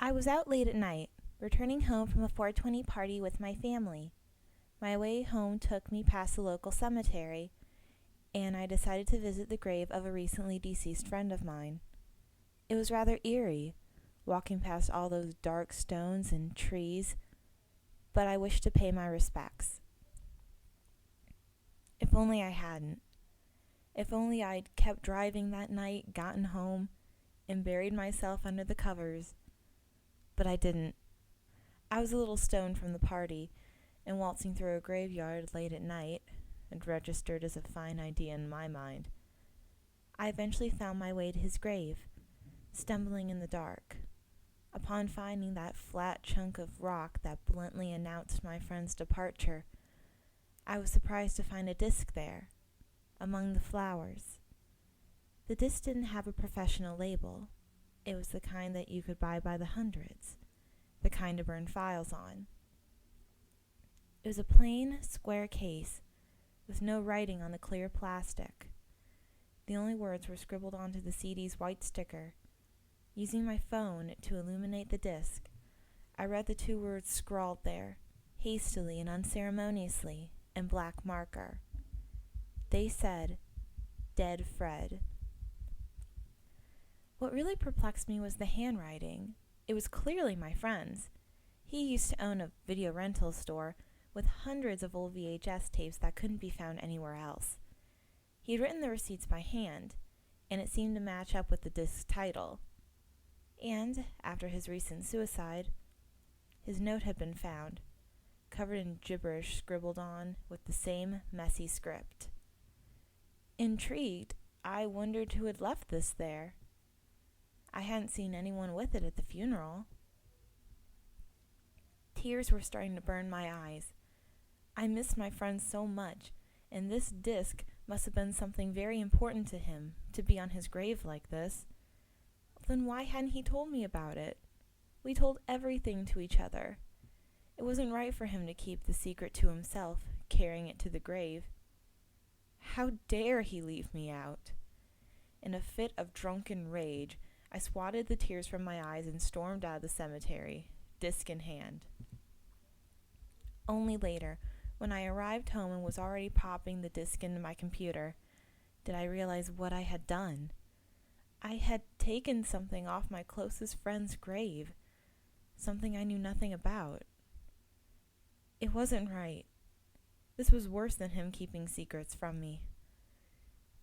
I was out late at night, returning home from a 420 party with my family. My way home took me past the local cemetery, and I decided to visit the grave of a recently deceased friend of mine. It was rather eerie, walking past all those dark stones and trees, but I wished to pay my respects. If only I hadn't. If only I'd kept driving that night, gotten home, and buried myself under the covers. But I didn't. I was a little stoned from the party, and waltzing through a graveyard late at night had registered as a fine idea in my mind. I eventually found my way to his grave, stumbling in the dark. Upon finding that flat chunk of rock that bluntly announced my friend's departure, I was surprised to find a disc there, among the flowers. The disc didn't have a professional label. It was the kind that you could buy by the hundreds, the kind to burn files on. It was a plain, square case, with no writing on the clear plastic. The only words were scribbled onto the CD's white sticker. Using my phone to illuminate the disc, I read the 2 words scrawled there, hastily and unceremoniously, in black marker. They said, "Dead Fred." What really perplexed me was the handwriting. It was clearly my friend's. He used to own a video rental store with hundreds of old VHS tapes that couldn't be found anywhere else. He had written the receipts by hand, and it seemed to match up with the disc's title. And, after his recent suicide, his note had been found, covered in gibberish scribbled on with the same messy script. Intrigued, I wondered who had left this there. I hadn't seen anyone with it at the funeral. Tears were starting to burn my eyes. I missed my friend so much, and this disc must have been something very important to him, to be on his grave like this. Then why hadn't he told me about it? We told everything to each other. It wasn't right for him to keep the secret to himself, carrying it to the grave. How dare he leave me out? In a fit of drunken rage, I swatted the tears from my eyes and stormed out of the cemetery, disc in hand. Only later, when I arrived home and was already popping the disc into my computer, did I realize what I had done. I had taken something off my closest friend's grave, something I knew nothing about. It wasn't right. This was worse than him keeping secrets from me.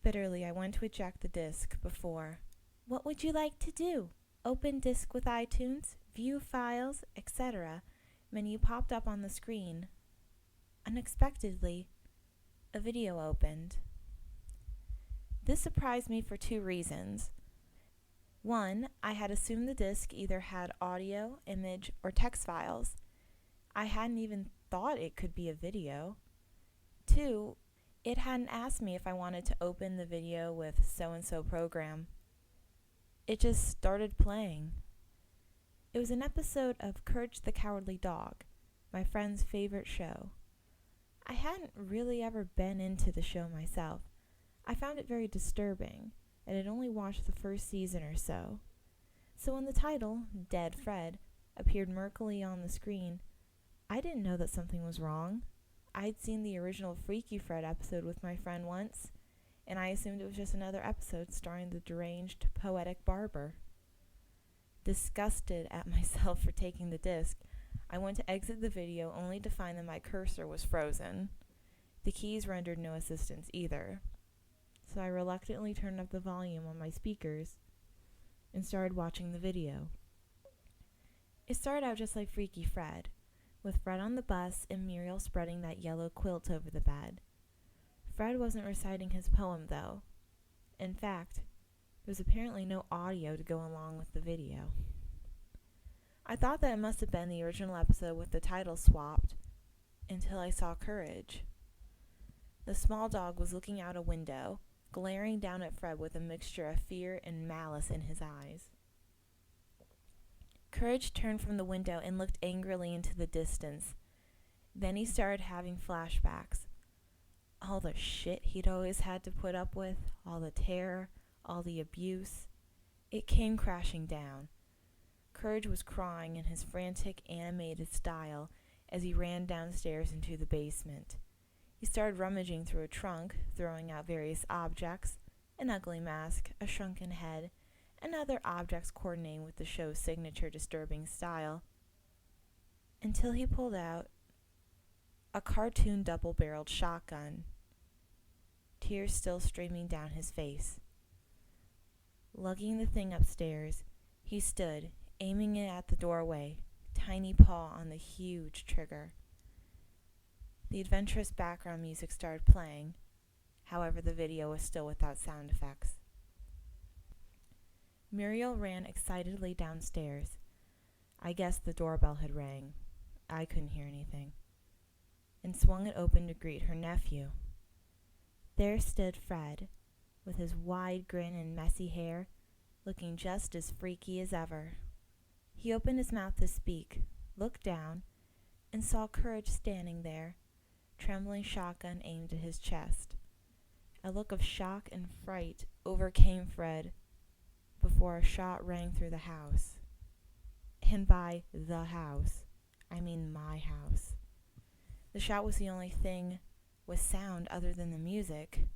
Bitterly, I went to eject the disc before. What would you like to do? Open disc with iTunes, view files, etc. Menu popped up on the screen. Unexpectedly, a video opened. This surprised me for 2 reasons. 1, I had assumed the disc either had audio, image, or text files. I hadn't even thought it could be a video. 2, it hadn't asked me if I wanted to open the video with so-and-so program. It just started playing. It was an episode of Courage the Cowardly Dog, my friend's favorite show. I hadn't really ever been into the show myself. I found it very disturbing, and had only watched the first season or so. So when the title, Dead Fred, appeared murkily on the screen, I didn't know that something was wrong. I'd seen the original Freaky Fred episode with my friend once, and I assumed it was just another episode starring the deranged, poetic barber. Disgusted at myself for taking the disc, I went to exit the video only to find that my cursor was frozen. The keys rendered no assistance either. So I reluctantly turned up the volume on my speakers and started watching the video. It started out just like Freaky Fred, with Fred on the bus and Muriel spreading that yellow quilt over the bed. Fred wasn't reciting his poem, though. In fact, there was apparently no audio to go along with the video. I thought that it must have been the original episode with the title swapped, until I saw Courage. The small dog was looking out a window, glaring down at Fred with a mixture of fear and malice in his eyes. Courage turned from the window and looked angrily into the distance. Then he started having flashbacks. All the shit he'd always had to put up with, all the terror, all the abuse. It came crashing down. Courage was crying in his frantic, animated style as he ran downstairs into the basement. He started rummaging through a trunk, throwing out various objects, an ugly mask, a shrunken head, and other objects coordinating with the show's signature disturbing style, until he pulled out a cartoon double-barreled shotgun, tears still streaming down his face. Lugging the thing upstairs, he stood, aiming it at the doorway, tiny paw on the huge trigger. The adventurous background music started playing. However, the video was still without sound effects. Muriel ran excitedly downstairs. I guessed the doorbell had rang. I couldn't hear anything. And swung it open to greet her nephew. There stood Fred, with his wide grin and messy hair, looking just as freaky as ever. He opened his mouth to speak, looked down, and saw Courage standing there, trembling shotgun aimed at his chest. A look of shock and fright overcame Fred before a shot rang through the house. And by the house, I mean my house. The shot was the only thing with sound other than the music,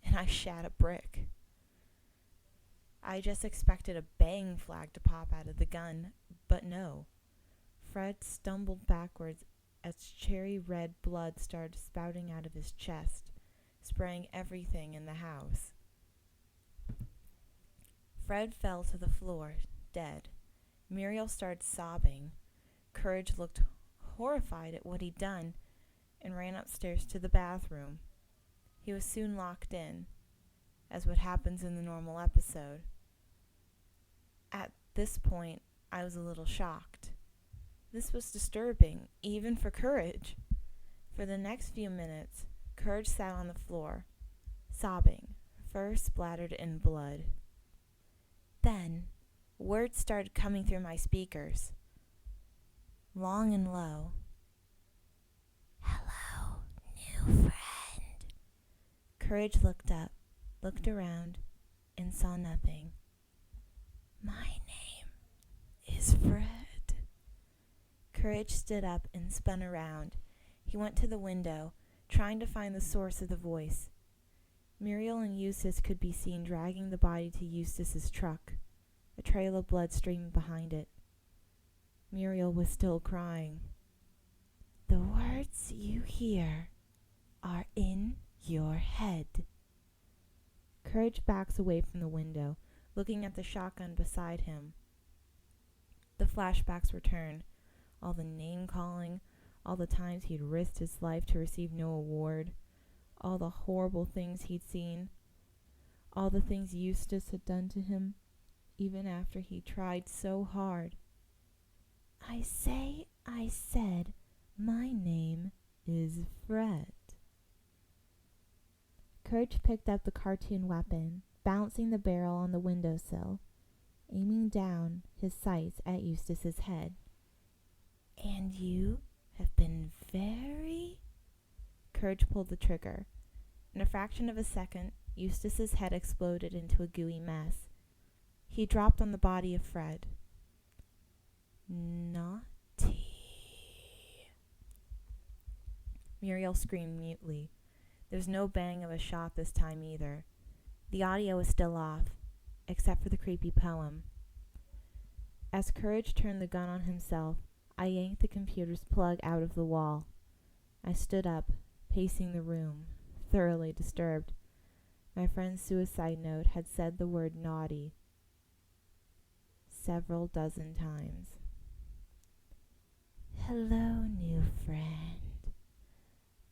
and I shat a brick. I just expected a bang flag to pop out of the gun, but no. Fred stumbled backwards as cherry red blood started spouting out of his chest, spraying everything in the house. Fred fell to the floor, dead. Muriel started sobbing. Courage looked horrified at what he'd done and ran upstairs to the bathroom. He was soon locked in, as what happens in the normal episode. At this point, I was a little shocked. This was disturbing, even for Courage. For the next few minutes, Courage sat on the floor, sobbing, fur splattered in blood. Then, words started coming through my speakers, long and low. "Hello, new friend." Courage looked up, looked around, and saw nothing. "My name is Fred." Courage stood up and spun around. He went to the window, trying to find the source of the voice. Muriel and Eustace could be seen dragging the body to Eustace's truck, a trail of blood streaming behind it. Muriel was still crying. "The words you hear are in your head." Courage backs away from the window, looking at the shotgun beside him. The flashbacks return, all the name-calling, all the times he'd risked his life to receive no award, all the horrible things he'd seen, all the things Eustace had done to him, even after he tried so hard. I said, my name is Fred." Courage picked up the cartoon weapon, bouncing the barrel on the windowsill, aiming down his sights at Eustace's head. "And you have been very—" Courage pulled the trigger. In a fraction of a second, Eustace's head exploded into a gooey mess. He dropped on the body of Fred. "Naughty." Muriel screamed mutely. There was no bang of a shot this time either. The audio was still off, except for the creepy poem. As Courage turned the gun on himself, I yanked the computer's plug out of the wall. I stood up, pacing the room, thoroughly disturbed. My friend's suicide note had said the word naughty several dozen times. "Hello, new friend."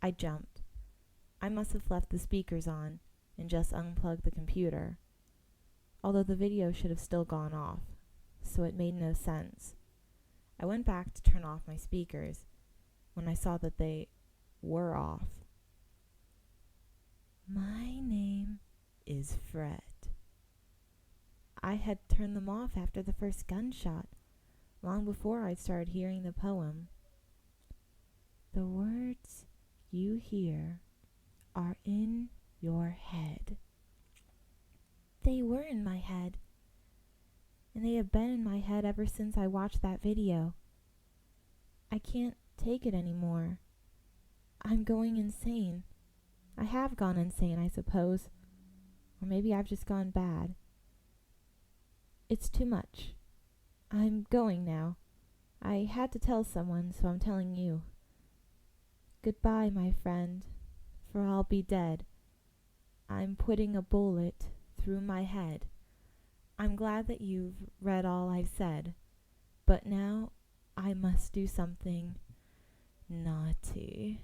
I jumped. I must have left the speakers on and just unplugged the computer, although the video should have still gone off, so it made no sense. I went back to turn off my speakers when I saw that they were off. "My name is Fred." I had turned them off after the first gunshot, long before I'd started hearing the poem. "The words you hear are in your head." They were in my head. and they have been in my head ever since I watched that video. I can't take it anymore. I'm going insane. I have gone insane, I suppose. Or maybe I've just gone bad. It's too much. I'm going now. I had to tell someone, so I'm telling you. Goodbye, my friend, for I'll be dead. I'm putting a bullet through my head. I'm glad that you've read all I've said, but now I must do something naughty.